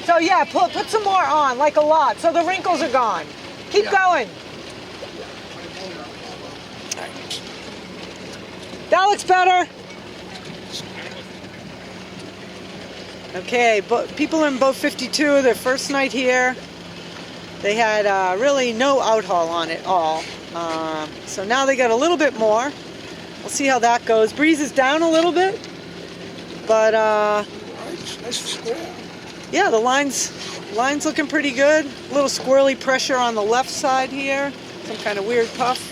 So yeah, put some more on, like a lot, so the wrinkles are gone. Keep going. That looks better. Okay, but people in boat 52, their first night here, they had really no out haul on it all. So now they got a little bit more. We'll see how that goes. Breeze is down a little bit, but yeah, the line's looking pretty good. A little squirrely pressure on the left side here. Some kind of weird puff.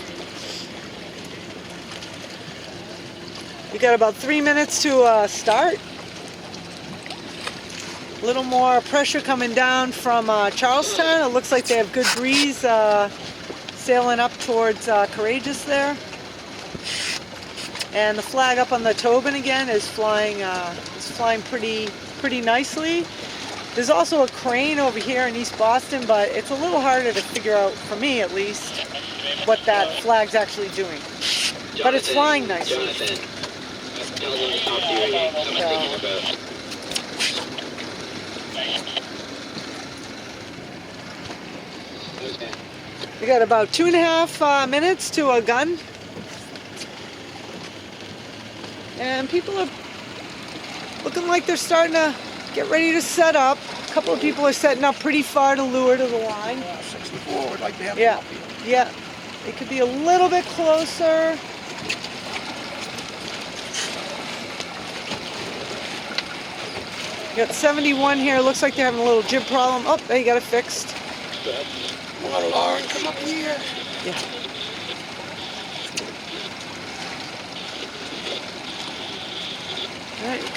We got about 3 minutes to start. A little more pressure coming down from Charlestown. It looks like they have good breeze sailing up towards Courageous there. And the flag up on the Tobin again is flying pretty nicely. There's also a crane over here in East Boston, but it's a little harder to figure out, for me at least, what that flag's actually doing. But it's flying nicely. We got about 2.5 minutes to a gun. And people are looking like they're starting to get ready to set up. A couple of people are setting up pretty far to lure to the line. 64 would like to have yeah. It could be a little bit closer. You got 71 here. Looks like they're having a little jib problem. Oh, they got it fixed. Come on, Lauren, come up here. Yeah. All right,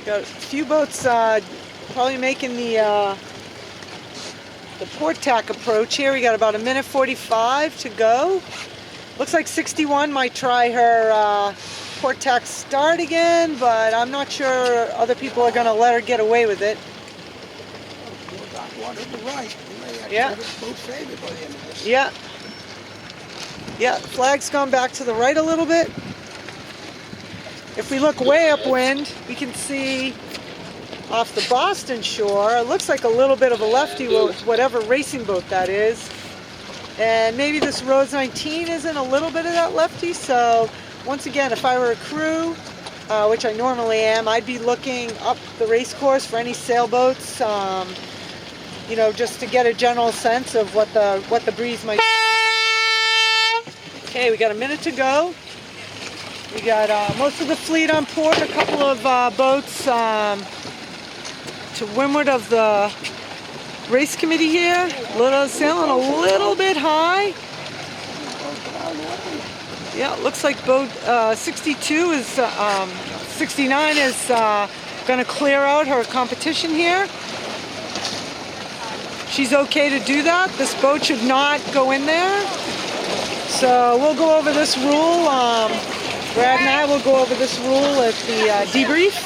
got a few boats probably making the port tack approach here. We got about 1:45 to go. Looks like 61 might try her port tack start again, but I'm not sure other people are going to let her get away with it. Water to the right. Yeah. Yeah, flag's gone back to the right a little bit. If we look way upwind, we can see off the Boston shore, it looks like a little bit of a lefty, whatever racing boat that is. And maybe this Rhodes 19 is in a little bit of that lefty. So once again, if I were a crew, which I normally am, I'd be looking up the race course for any sailboats. You know, just to get a general sense of what the breeze might be. Okay, we got a minute to go. We got most of the fleet on port, a couple of boats to windward of the race committee here. Sailing a little bit high. Yeah, it looks like boat 62 is 69 is going to clear out her competition here. She's okay to do that. This boat should not go in there. So we'll go over this rule. Brad and I will go over this rule at the debrief.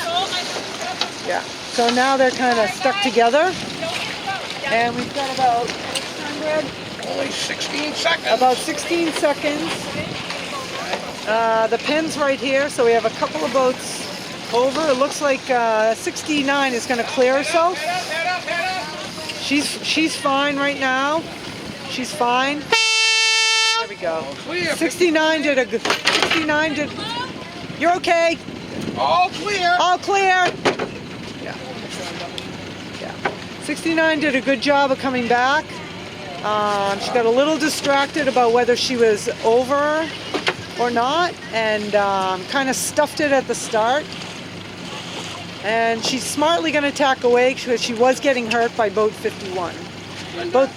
Yeah. So now they're kind of stuck together. And we've got about, only 16 seconds. About 16 seconds. The pin's right here, so we have a couple of boats over. It looks like 69 is going to clear herself. She's fine right now. She's fine. There we go. 69 did a good. 69 did. You're okay. All clear. All clear. Yeah. 69 did a good job of coming back. She got a little distracted about whether she was over or not, and kind of stuffed it at the start. And she's smartly going to tack away because she was getting hurt by boat 51. Boat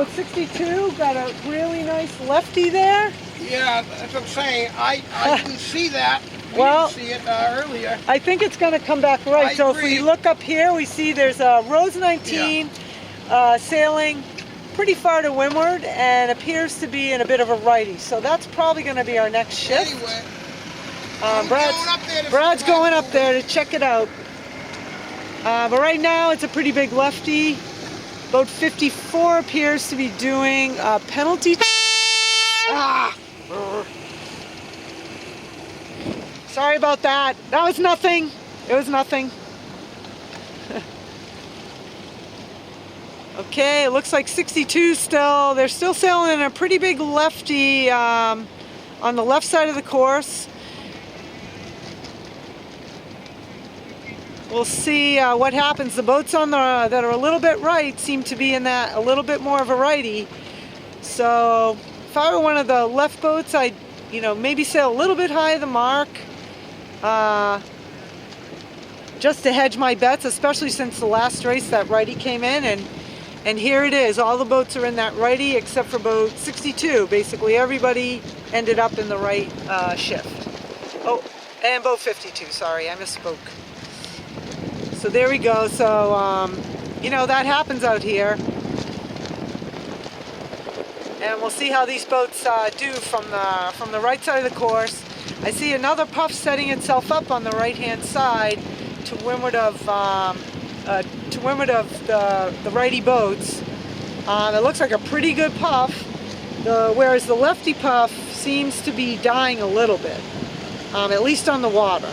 62 got a really nice lefty there. Yeah, that's what I'm saying. I didn't see that. We Well, didn't see it earlier. I think it's going to come back right. I So agree. if we look up here, we see there's a Rose 19 sailing pretty far to windward and appears to be in a bit of a righty. So that's probably going to be our next shift. Anyway, Brad's going up there to check it out. But right now it's a pretty big lefty. Boat 54 appears to be doing a penalty. Sorry about that. That was nothing. It was nothing. Okay, it looks like 62 still. They're still sailing in a pretty big lefty on the left side of the course. We'll see what happens. The boats on the that are a little bit right seem to be in that a little bit more of a righty. So if I were one of the left boats, I'd maybe sail a little bit high of the mark, just to hedge my bets, especially since the last race that righty came in, and here it is. All the boats are in that righty except for boat 62. Basically everybody ended up in the right shift. Oh, and boat 52, sorry, I misspoke. So there we go. So that happens out here, and we'll see how these boats do from the right side of the course. I see another puff setting itself up on the right hand side to windward of the righty boats. It looks like a pretty good puff, whereas the lefty puff seems to be dying a little bit, at least on the water.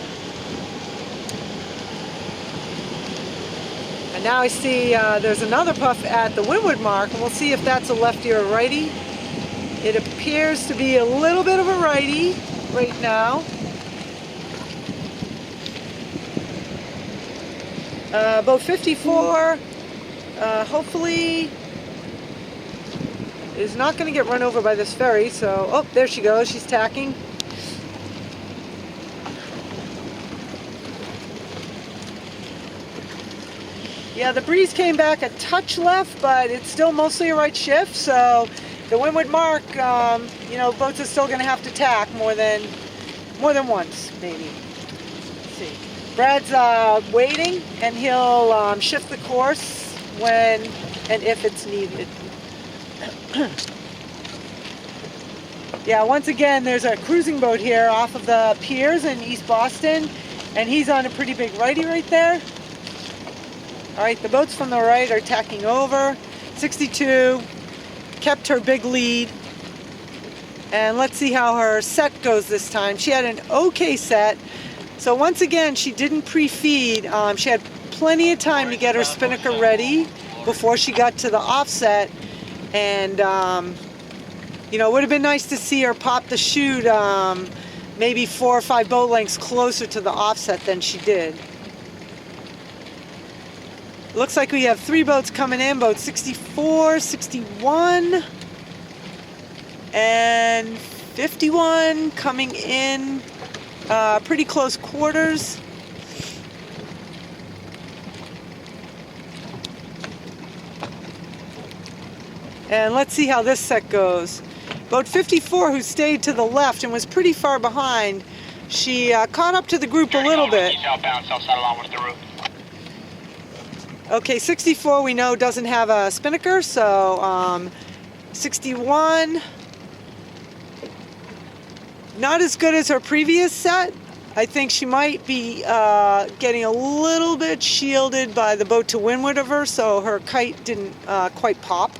And now I see there's another puff at the windward mark, and we'll see if that's a lefty or a righty. It appears to be a little bit of a righty right now. Boat 54, hopefully, is not going to get run over by this ferry. So, oh, there she goes. She's tacking. Yeah, the breeze came back a touch left, but it's still mostly a right shift. So the windward mark, boats are still going to have to tack more than once, maybe. Let's see. Brad's waiting, and he'll shift the course when and if it's needed. Yeah, once again, there's a cruising boat here off of the piers in East Boston, and he's on a pretty big righty right there. All right, the boats from the right are tacking over. 62 kept her big lead. And let's see how her set goes this time. She had an okay set. So once again, she didn't pre-feed. She had plenty of time to get her spinnaker ready before she got to the offset. And, it would have been nice to see her pop the chute maybe 4 or 5 boat lengths closer to the offset than she did. Looks like we have 3 boats coming in, boat 64, 61, and 51 coming in pretty close quarters. And let's see how this set goes. Boat 54, who stayed to the left and was pretty far behind, she caught up to the group a little bit. Okay, 64 we know doesn't have a spinnaker, so 61, not as good as her previous set. I think she might be getting a little bit shielded by the boat to windward of her, so her kite didn't quite pop.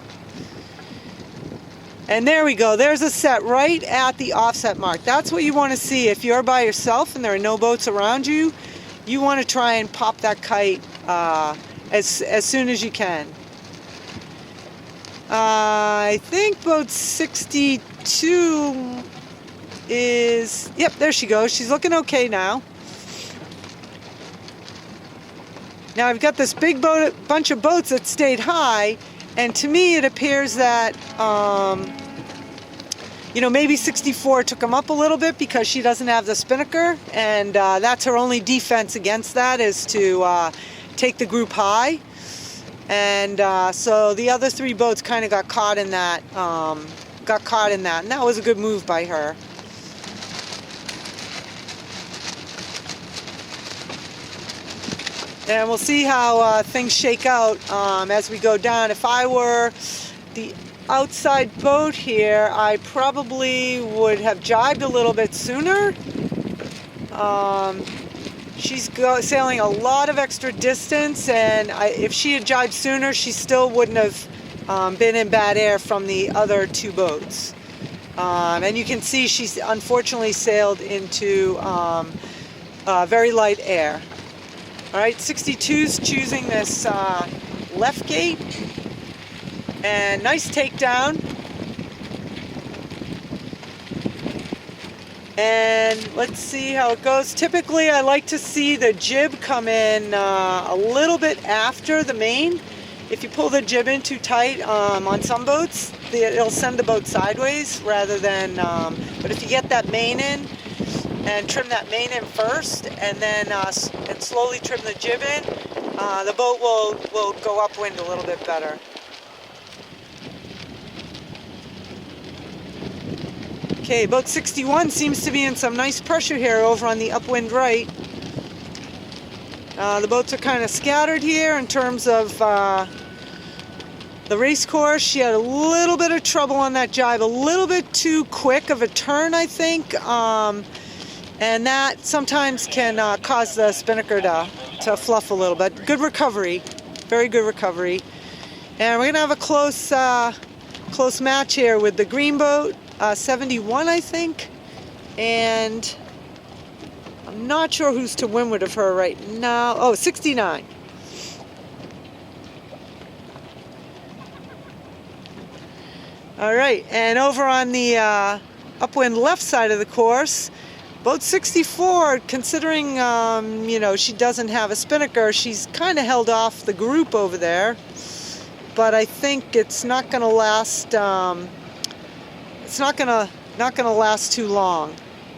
And there we go, there's a set right at the offset mark. That's what you want to see. If you're by yourself and there are no boats around you, you want to try and pop that kite as soon as you can. I think boat 62 is, yep, there she goes. She's looking okay now. Now I've got this big bunch of boats that stayed high, and to me it appears that maybe 64 took them up a little bit because she doesn't have the spinnaker, and that's her only defense against that, is to take the group high. And so the other 3 boats kind of got caught in that, and that was a good move by her. And we'll see how things shake out as we go down. If I were the outside boat here, I probably would have jibed a little bit sooner. She's sailing a lot of extra distance, and if she had jibed sooner, she still wouldn't have been in bad air from the other 2 boats. And you can see she's unfortunately sailed into very light air. All right, 62's choosing this left gate, and nice takedown. And let's see how it goes. Typically, I like to see the jib come in a little bit after the main. If you pull the jib in too tight on some boats, it'll send the boat sideways rather than, but if you get that main in and trim that main in first and then and slowly trim the jib in, the boat will go upwind a little bit better. Okay, boat 61 seems to be in some nice pressure here over on the upwind right. The boats are kind of scattered here in terms of the race course. She had a little bit of trouble on that jibe, a little bit too quick of a turn, I think. And that sometimes can cause the spinnaker to fluff a little bit. Good recovery, very good recovery. And we're gonna have a close match here with the green boat, 71, I think. And I'm not sure who's to windward of her right now. Oh, 69. All right, and over on the upwind left side of the course, boat 64, considering, you know, she doesn't have a spinnaker, she's kind of held off the group over there. But I think it's not going to last. It's not gonna last too long.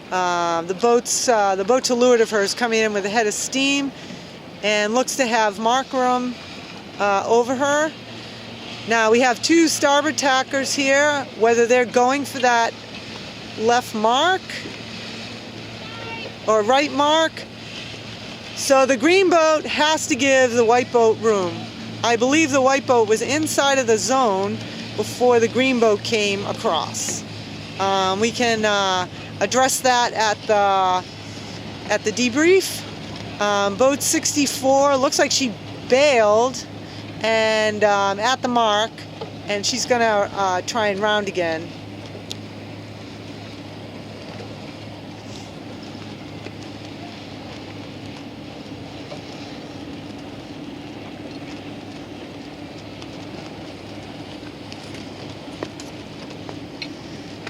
The boat to leeward of her is coming in with a head of steam, and looks to have mark room over her. Now we have two starboard tackers here. Whether they're going for that left mark or right mark. So the green boat has to give the white boat room. I believe the white boat was inside of the zone before the green boat came across. We can address that at the debrief. Boat 64 looks like she bailed and at the mark, and she's gonna try and round again.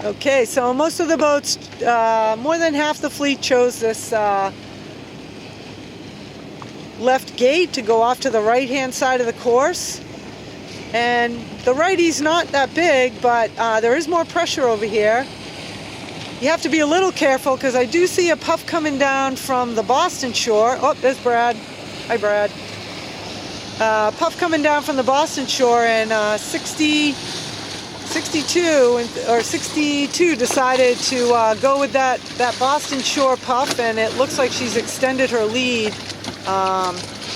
Okay, so most of the boats, more than half the fleet chose this left gate to go off to the right-hand side of the course. And the rightie's not that big, but there is more pressure over here. You have to be a little careful because I do see a puff coming down from the Boston shore. Oh, there's Brad. Hi, Brad. Puff coming down from the Boston shore, and 62 decided to go with that Boston shore puff, and it looks like she's extended her lead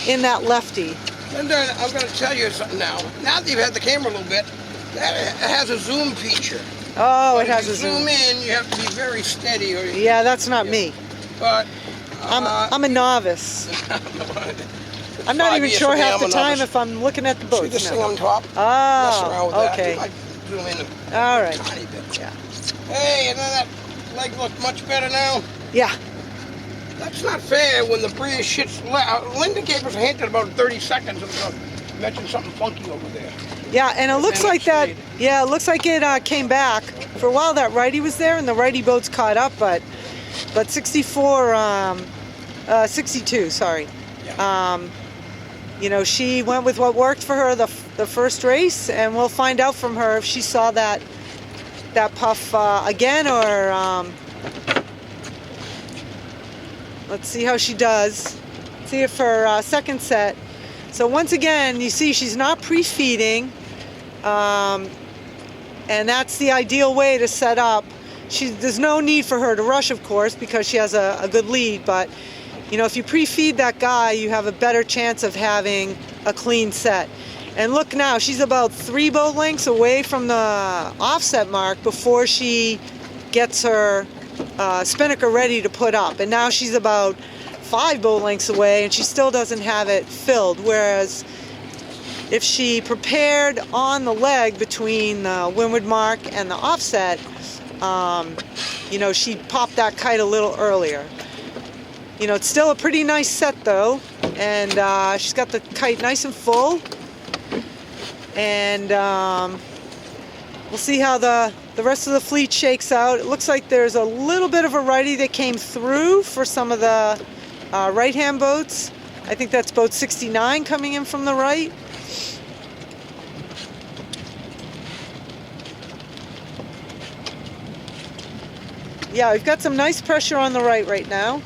in that lefty. Linda, I'm going to tell you something now. Now that you've had the camera a little bit, it has a zoom feature. Oh, but it has if you a zoom. in, you have to be very steady. Or Yeah, that's not me. But I'm a novice. I'm not even sure half the time if I'm looking at the boats. See this now. thing on top? Mess around with Oh, that. okay. You might zoom in a All right. tiny bit. Yeah. Hey, and then that leg looks much better now. Yeah. That's not fair when the breeze shits. Linda gave us a hint at about 30 seconds and mentioned something funky over there. Yeah, and it looks like that. Yeah, it looks like it came back. For a while, that righty was there, and the righty boats caught up, but 62. Sorry. Yeah. You know, she went with what worked for her the first race, and we'll find out from her if she saw that puff again, or let's see how she does. See if her second set. So once again, you see she's not pre-feeding, and that's the ideal way to set up. There's no need for her to rush, of course, because she has a good lead, but you know, if you pre-feed that guy, you have a better chance of having a clean set. And look now, she's about 3 boat lengths away from the offset mark before she gets her spinnaker ready to put up. And now she's about 5 boat lengths away, and she still doesn't have it filled. Whereas if she prepared on the leg between the windward mark and the offset, you know, she'd pop that kite a little earlier. You know, it's still a pretty nice set though. And she's got the kite nice and full. And we'll see how the rest of the fleet shakes out. It looks like there's a little bit of a righty that came through for some of the right-hand boats. I think that's boat 69 coming in from the right. Yeah, we've got some nice pressure on the right now.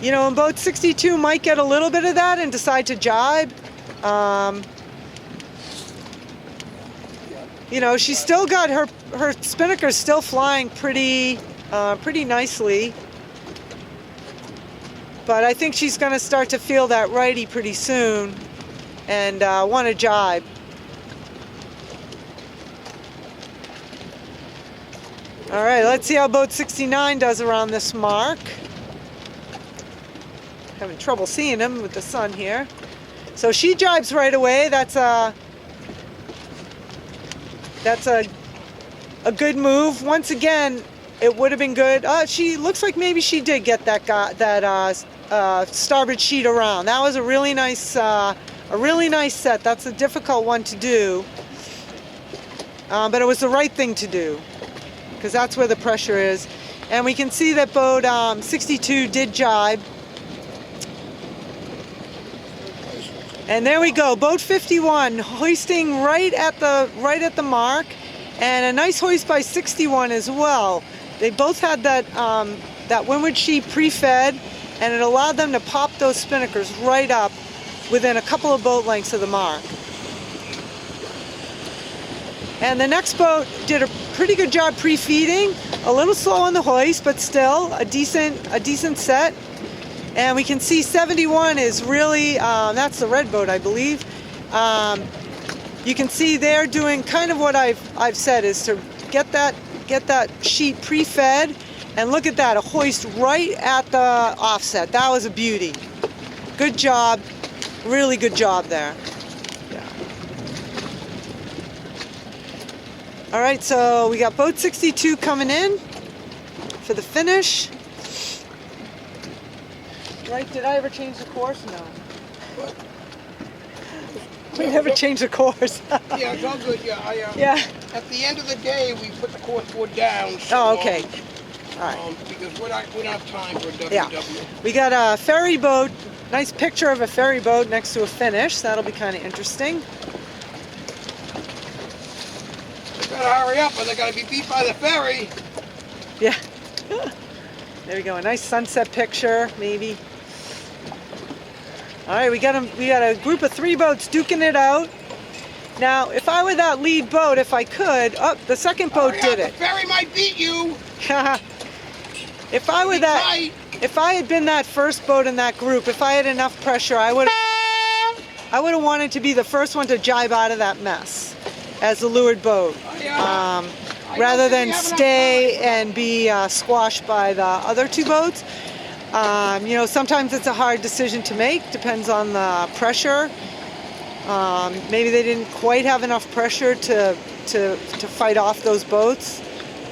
You know, and boat 62 might get a little bit of that and decide to jibe. You know, she's still got her spinnaker's still flying pretty nicely. But I think she's going to start to feel that righty pretty soon and want to jibe. All right, let's see how boat 69 does around this mark. Having trouble seeing him with the sun here. So she jibes right away. That's a good move. Once again, it would have been good. She looks like maybe she did get that starboard sheet around. That was a really nice set. That's a difficult one to do, but it was the right thing to do because that's where the pressure is. And we can see that boat 62 did jibe. And there we go, boat 51 hoisting right at the mark, and a nice hoist by 61 as well. They both had that windward sheet pre-fed, and it allowed them to pop those spinnakers right up within a couple of boat lengths of the mark. And the next boat did a pretty good job pre-feeding, a little slow on the hoist, but still a decent set. And we can see 71 is really, that's the red boat, I believe. You can see they're doing kind of what I've said, is to get that sheet pre-fed, and look at that, a hoist right at the offset. That was a beauty. Good job, really good job there. Yeah. All right, so we got boat 62 coming in for the finish. Right, did I ever change the course? No. What? We never changed the course. Yeah, it's all good. Yeah, yeah. At the end of the day, we put the course board down. So, Oh, okay. All right. Because we don't have time for a WW. Yeah. We got a ferry boat. Nice picture of a ferry boat next to a finish. That'll be kind of interesting. They better hurry up, or they're gonna be beat by the ferry. Yeah. There we go. A nice sunset picture, maybe. All right, we got a group of 3 boats duking it out. Now, if I were that lead boat, if I could, the second boat did it. The ferry might beat you. If I were that, if I had been that first boat in that group, if I had enough pressure, I would have wanted to be the first one to jibe out of that mess as the leeward boat, rather than stay and be squashed by the other 2 boats. You know, sometimes it's a hard decision to make, depends on the pressure. Maybe they didn't quite have enough pressure to fight off those boats,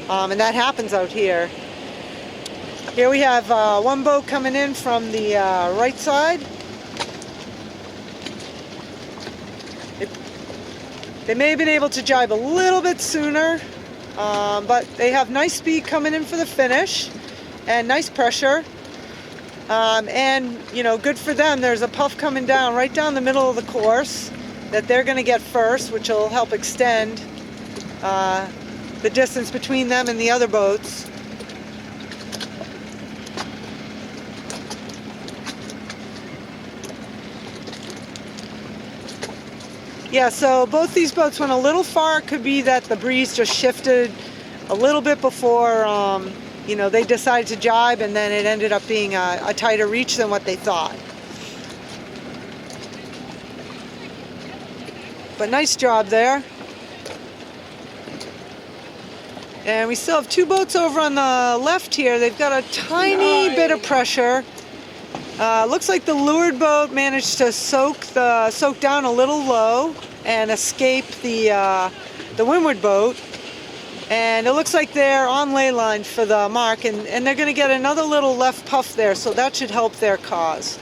and that happens out here. Here we have one boat coming in from the right side. They may have been able to jibe a little bit sooner, but they have nice speed coming in for the finish and nice pressure. And, you know, good for them. There's a puff coming down right down the middle of the course that they're going to get first, which will help extend the distance between them and the other boats. Yeah, so both these boats went a little far. It could be that the breeze just shifted a little bit before you know, they decided to jibe, and then it ended up being a tighter reach than what they thought. But nice job there. And we still have 2 boats over on the left here. They've got a tiny bit of pressure. Looks like the leeward boat managed to soak down a little low and escape the windward boat. And it looks like they're on ley line for the mark, and they're going to get another little left puff there, so that should help their cause.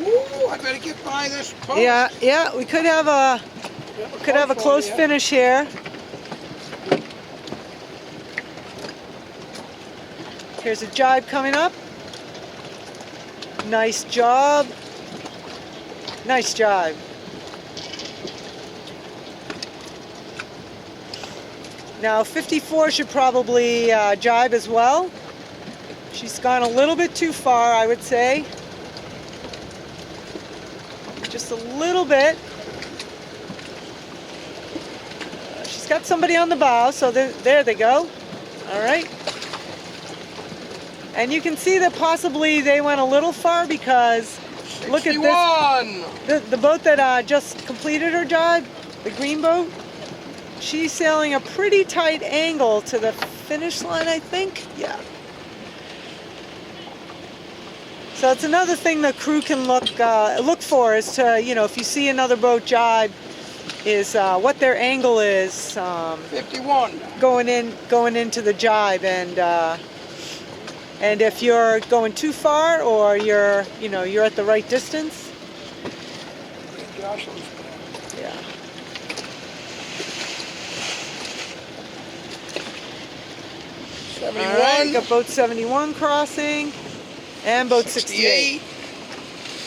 Ooh, I better get by this post. Yeah, we could have a close finish here. Here's a jibe coming up. Nice job. Nice jibe. Now 54 should probably jibe as well. She's gone a little bit too far, I would say. Just a little bit. She's got somebody on the bow, so there they go. All right. And you can see that possibly they went a little far because look at this. The boat that just completed her jibe, the green boat, she's sailing a pretty tight angle to the finish line, I think. Yeah. So it's another thing the crew can look for is to, you know, if you see another boat jibe, is what their angle is 51 going into the jibe, and if you're going too far or you're at the right distance. Yeah. All right, got boat 71 crossing and boat 68.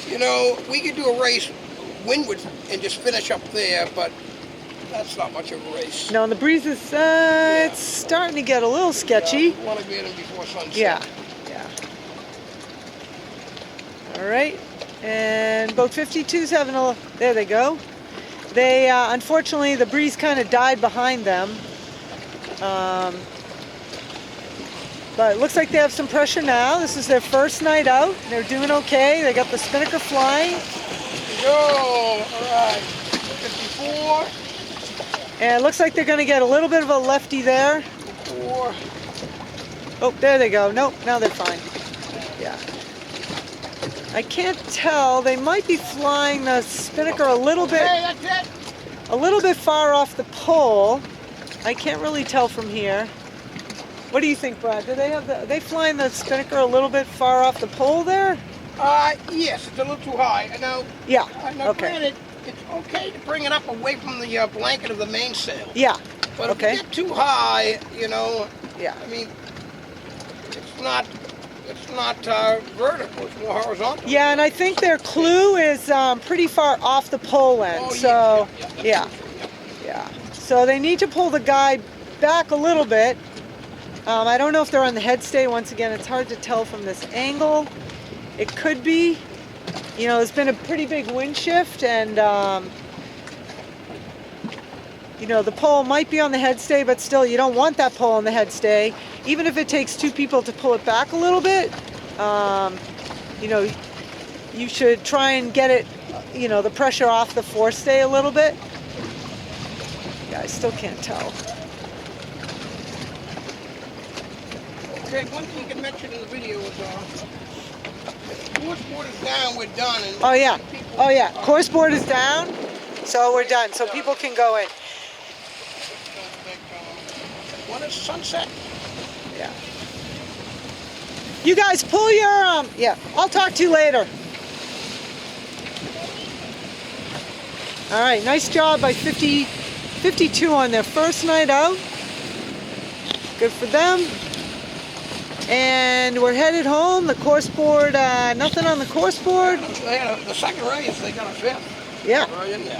You know, we could do a race windward and just finish up there, but that's not much of a race. No, and the breeze is it's starting to get a little sketchy. Yeah, we want to get in before sunset. Yeah. All right, and boat 52's having a, there they go. They, unfortunately, the breeze kind of died behind them. But it looks like they have some pressure now. This is their first night out. They're doing okay. They got the spinnaker flying. Go, all right, 54. And it looks like they're going to get a little bit of a lefty there. 54. Oh, there they go. Nope, now they're fine. Yeah. I can't tell. They might be flying the spinnaker a little bit. Hey, that's it. A little bit far off the pole. I can't really tell from here. What do you think, Brad? Do they have are they flying the spinnaker a little bit far off the pole there? Yes, it's a little too high. Now, yeah. Now, Okay. Granted, it's okay to bring it up away from the blanket of the mainsail. Yeah. But if Okay. you get too high, you know. Yeah. I mean, it's not vertical. It's more horizontal. Yeah, and I think their clue is pretty far off the pole end. Oh, So yeah. yeah. So they need to pull the guy back a little bit. I don't know if they're on the head stay. Once again, it's hard to tell from this angle. It could be. You know, there's been a pretty big wind shift, and you know, the pole might be on the head stay, but still, you don't want that pole on the head stay. Even if it takes two people to pull it back a little bit, you know, you should try and get it, you know, the pressure off the forestay a little bit. Yeah, I still can't tell. Okay, one thing you can mention in the video is course board is down, we're done. And Oh yeah, people, oh yeah. Course board is down, so we're done. So people can go in. When is sunset? Yeah. You guys pull your yeah. I'll talk to you later. All right, nice job by 52 on their first night out. Good for them. And we're headed home. The course board, nothing on the course board. The second race, they got a fifth. Yeah. Right in there.